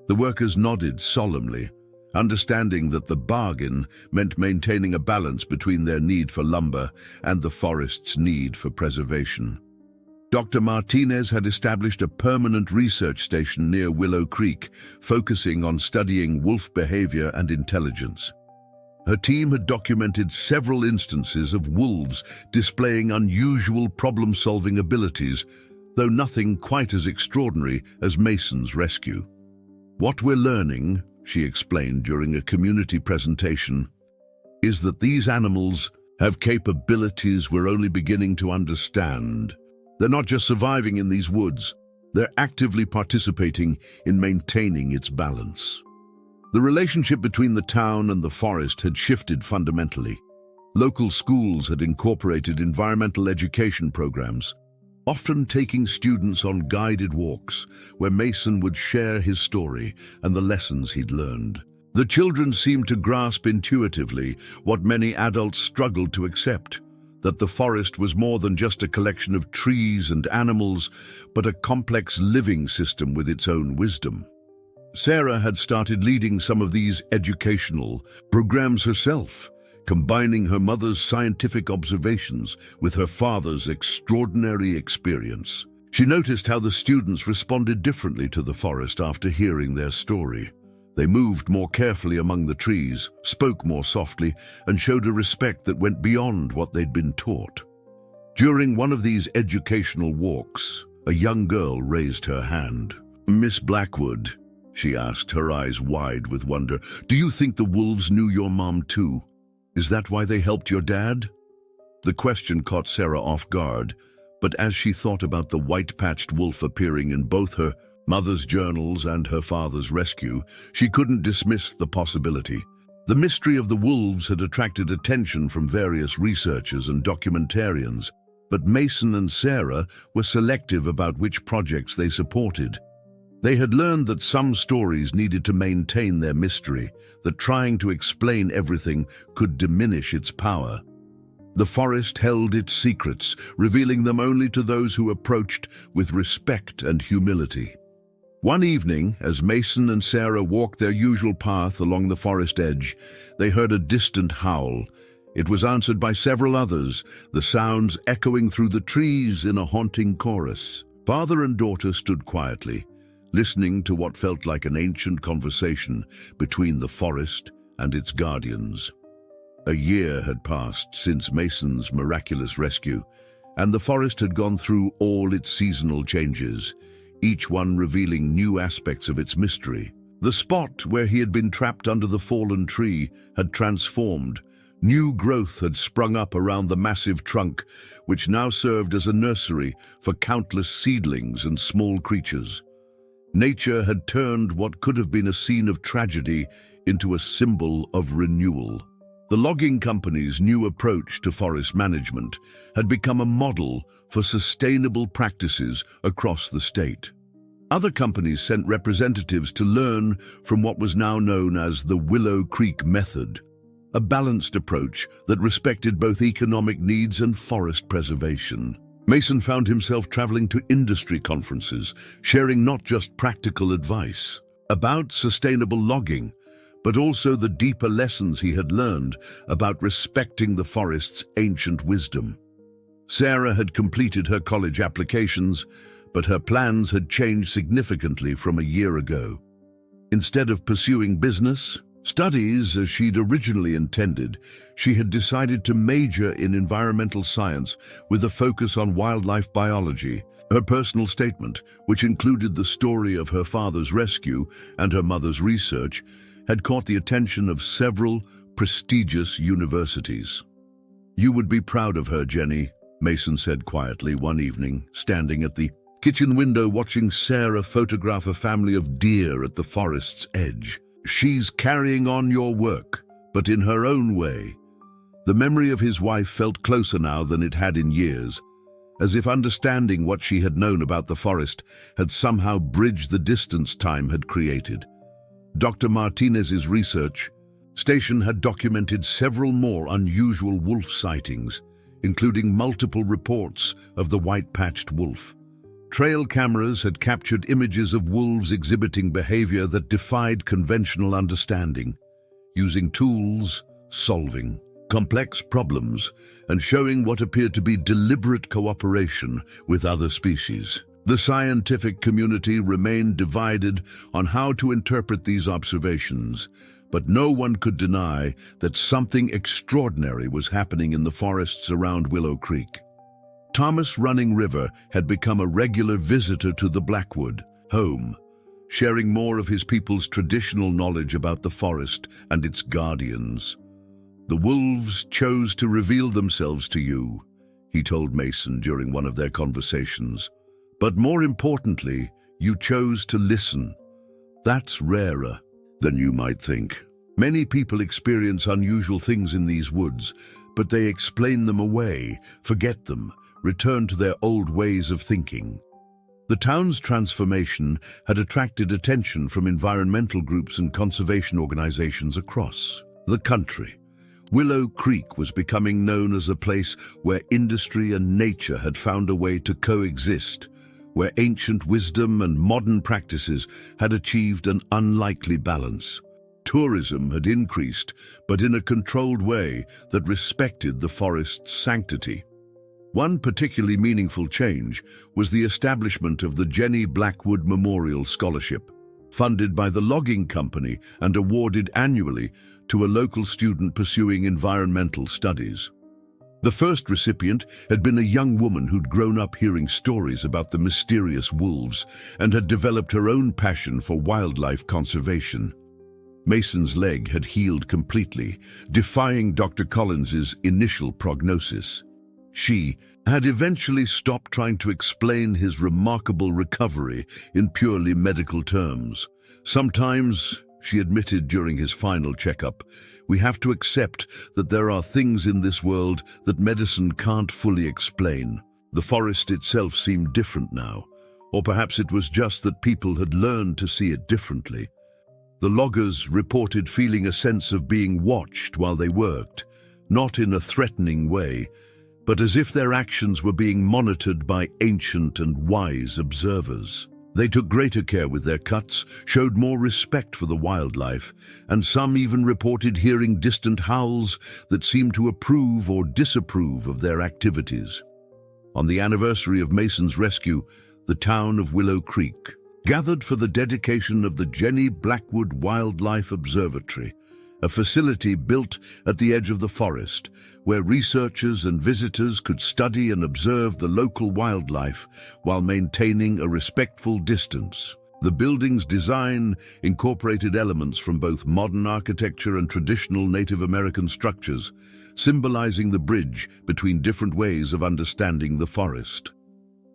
The workers nodded solemnly, understanding that the bargain meant maintaining a balance between their need for lumber and the forest's need for preservation. Dr. Martinez had established a permanent research station near Willow Creek, focusing on studying wolf behavior and intelligence. Her team had documented several instances of wolves displaying unusual problem-solving abilities, though nothing quite as extraordinary as Mason's rescue. "What we're learning," she explained during a community presentation, "is that these animals have capabilities we're only beginning to understand. They're not just surviving in these woods, they're actively participating in maintaining its balance." The relationship between the town and the forest had shifted fundamentally. Local schools had incorporated environmental education programs, often taking students on guided walks where Mason would share his story and the lessons he'd learned. The children seemed to grasp intuitively what many adults struggled to accept, that the forest was more than just a collection of trees and animals, but a complex living system with its own wisdom. Sarah had started leading some of these educational programs herself, combining her mother's scientific observations with her father's extraordinary experience. She noticed how the students responded differently to the forest after hearing their story. They moved more carefully among the trees, spoke more softly, and showed a respect that went beyond what they'd been taught. During one of these educational walks, a young girl raised her hand. "Miss Blackwood," she asked, her eyes wide with wonder, "do you think the wolves knew your mom too? Is that why they helped your dad?" The question caught Sarah off guard, but as she thought about the white-patched wolf appearing in both her mother's journals and her father's rescue, she couldn't dismiss the possibility. The mystery of the wolves had attracted attention from various researchers and documentarians, but Mason and Sarah were selective about which projects they supported. They had learned that some stories needed to maintain their mystery, that trying to explain everything could diminish its power. The forest held its secrets, revealing them only to those who approached with respect and humility. One evening, as Mason and Sarah walked their usual path along the forest edge, they heard a distant howl. It was answered by several others, the sounds echoing through the trees in a haunting chorus. Father and daughter stood quietly, listening to what felt like an ancient conversation between the forest and its guardians. A year had passed since Mason's miraculous rescue, and the forest had gone through all its seasonal changes, each one revealing new aspects of its mystery. The spot where he had been trapped under the fallen tree had transformed. New growth had sprung up around the massive trunk, which now served as a nursery for countless seedlings and small creatures. Nature had turned what could have been a scene of tragedy into a symbol of renewal. The logging company's new approach to forest management had become a model for sustainable practices across the state. Other companies sent representatives to learn from what was now known as the Willow Creek Method, a balanced approach that respected both economic needs and forest preservation. Mason found himself traveling to industry conferences, sharing not just practical advice about sustainable logging, but also the deeper lessons he had learned about respecting the forest's ancient wisdom. Sarah had completed her college applications, but her plans had changed significantly from a year ago. Instead of pursuing business studies as she'd originally intended, she had decided to major in environmental science with a focus on wildlife biology. Her personal statement, which included the story of her father's rescue and her mother's research, had caught the attention of several prestigious universities. "You would be proud of her, Jenny," Mason said quietly one evening, standing at the kitchen window watching Sarah photograph a family of deer at the forest's edge. "She's carrying on your work, but in her own way." The memory of his wife felt closer now than it had in years, as if understanding what she had known about the forest had somehow bridged the distance time had created. Dr. Martinez's research station had documented several more unusual wolf sightings, including multiple reports of the white-patched wolf. Trail cameras had captured images of wolves exhibiting behavior that defied conventional understanding, using tools, solving complex problems, and showing what appeared to be deliberate cooperation with other species. The scientific community remained divided on how to interpret these observations, but no one could deny that something extraordinary was happening in the forests around Willow Creek. Thomas Running River had become a regular visitor to the Blackwood home, sharing more of his people's traditional knowledge about the forest and its guardians. "The wolves chose to reveal themselves to you," he told Mason during one of their conversations. "But more importantly, you chose to listen. That's rarer than you might think. Many people experience unusual things in these woods, but they explain them away, forget them, return to their old ways of thinking." The town's transformation had attracted attention from environmental groups and conservation organizations across the country. Willow Creek was becoming known as a place where industry and nature had found a way to coexist, where ancient wisdom and modern practices had achieved an unlikely balance. Tourism had increased, but in a controlled way that respected the forest's sanctity. One particularly meaningful change was the establishment of the Jenny Blackwood Memorial Scholarship, funded by the logging company and awarded annually to a local student pursuing environmental studies. The first recipient had been a young woman who'd grown up hearing stories about the mysterious wolves and had developed her own passion for wildlife conservation. Mason's leg had healed completely, defying Dr. Collins's initial prognosis. She had eventually stopped trying to explain his remarkable recovery in purely medical terms. "Sometimes," she admitted during his final checkup, "we have to accept that there are things in this world that medicine can't fully explain." The forest itself seemed different now, or perhaps it was just that people had learned to see it differently. The loggers reported feeling a sense of being watched while they worked, not in a threatening way, but as if their actions were being monitored by ancient and wise observers. They took greater care with their cuts, showed more respect for the wildlife, and some even reported hearing distant howls that seemed to approve or disapprove of their activities. On the anniversary of Mason's rescue, the town of Willow Creek gathered for the dedication of the Jenny Blackwood Wildlife Observatory, a facility built at the edge of the forest, where researchers and visitors could study and observe the local wildlife while maintaining a respectful distance. The building's design incorporated elements from both modern architecture and traditional Native American structures, symbolizing the bridge between different ways of understanding the forest.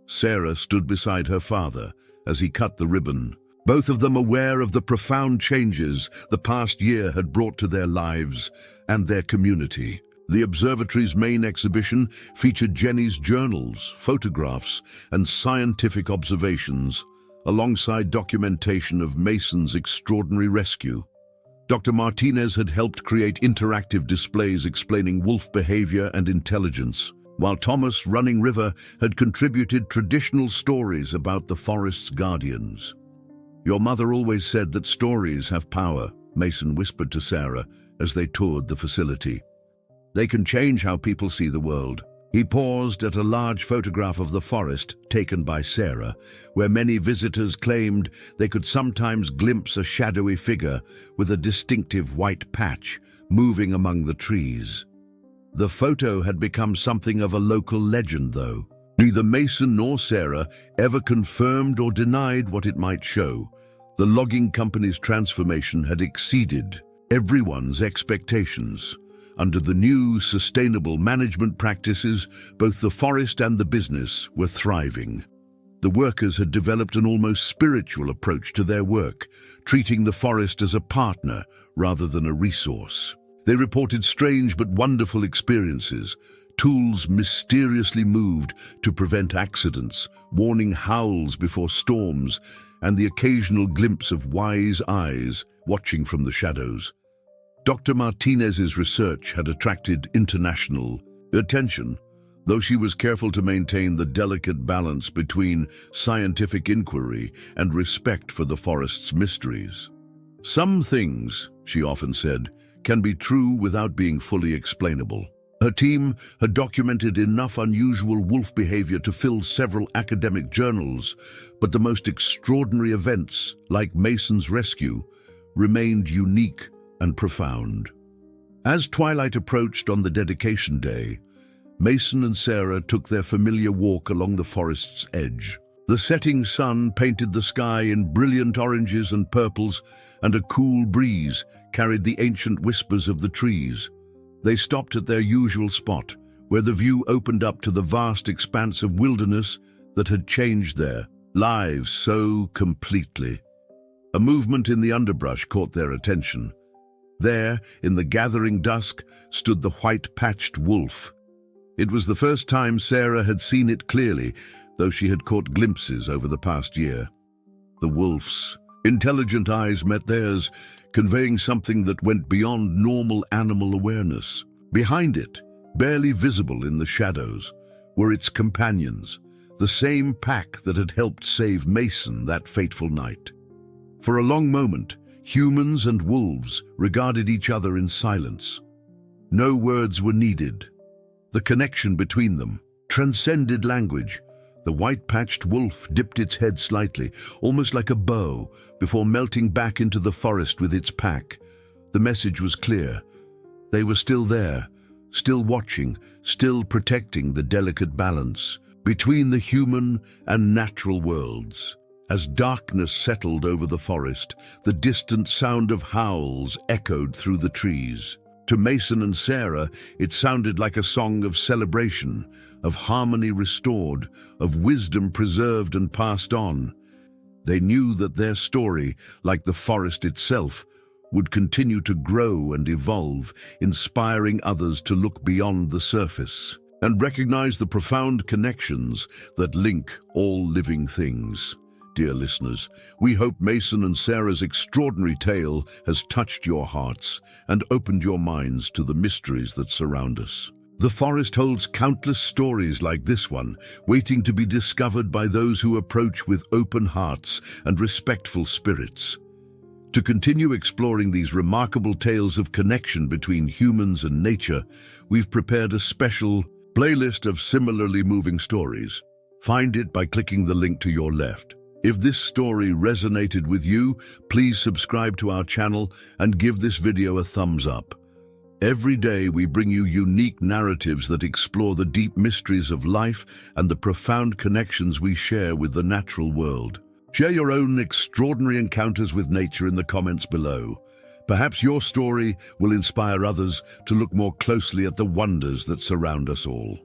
Sarah stood beside her father as he cut the ribbon, both of them aware of the profound changes the past year had brought to their lives and their community. The observatory's main exhibition featured Jenny's journals, photographs, and scientific observations, alongside documentation of Mason's extraordinary rescue. Dr. Martinez had helped create interactive displays explaining wolf behavior and intelligence, while Thomas Running River had contributed traditional stories about the forest's guardians. "Your mother always said that stories have power," Mason whispered to Sarah as they toured the facility. "They can change how people see the world." He paused at a large photograph of the forest taken by Sarah, where many visitors claimed they could sometimes glimpse a shadowy figure with a distinctive white patch moving among the trees. The photo had become something of a local legend, though. Neither Mason nor Sarah ever confirmed or denied what it might show. The logging company's transformation had exceeded everyone's expectations. Under the new sustainable management practices, both the forest and the business were thriving. The workers had developed an almost spiritual approach to their work, treating the forest as a partner rather than a resource. They reported strange but wonderful experiences. Tools mysteriously moved to prevent accidents, warning howls before storms, and the occasional glimpse of wise eyes watching from the shadows. Dr. Martinez's research had attracted international attention, though she was careful to maintain the delicate balance between scientific inquiry and respect for the forest's mysteries. "Some things," she often said, "can be true without being fully explainable." Her team had documented enough unusual wolf behavior to fill several academic journals, but the most extraordinary events, like Mason's rescue, remained unique and profound. As twilight approached on the dedication day, Mason and Sarah took their familiar walk along the forest's edge. The setting sun painted the sky in brilliant oranges and purples, and a cool breeze carried the ancient whispers of the trees. They stopped at their usual spot, where the view opened up to the vast expanse of wilderness that had changed their lives so completely. A movement in the underbrush caught their attention. There, in the gathering dusk, stood the white-patched wolf. It was the first time Sarah had seen it clearly, though she had caught glimpses over the past year. The wolf's intelligent eyes met theirs, conveying something that went beyond normal animal awareness. Behind it, barely visible in the shadows, were its companions, the same pack that had helped save Mason that fateful night. For a long moment, humans and wolves regarded each other in silence. No words were needed. The connection between them transcended language. The white-patched wolf dipped its head slightly, almost like a bow, before melting back into the forest with its pack. The message was clear. They were still there, still watching, still protecting the delicate balance between the human and natural worlds. As darkness settled over the forest, the distant sound of howls echoed through the trees. To Mason and Sarah, it sounded like a song of celebration, of harmony restored, of wisdom preserved and passed on. They knew that their story, like the forest itself, would continue to grow and evolve, inspiring others to look beyond the surface and recognize the profound connections that link all living things. Dear listeners, we hope Mason and Sarah's extraordinary tale has touched your hearts and opened your minds to the mysteries that surround us. The forest holds countless stories like this one, waiting to be discovered by those who approach with open hearts and respectful spirits. To continue exploring these remarkable tales of connection between humans and nature, we've prepared a special playlist of similarly moving stories. Find it by clicking the link to your left. If this story resonated with you, please subscribe to our channel and give this video a thumbs up. Every day we bring you unique narratives that explore the deep mysteries of life and the profound connections we share with the natural world. Share your own extraordinary encounters with nature in the comments below. Perhaps your story will inspire others to look more closely at the wonders that surround us all.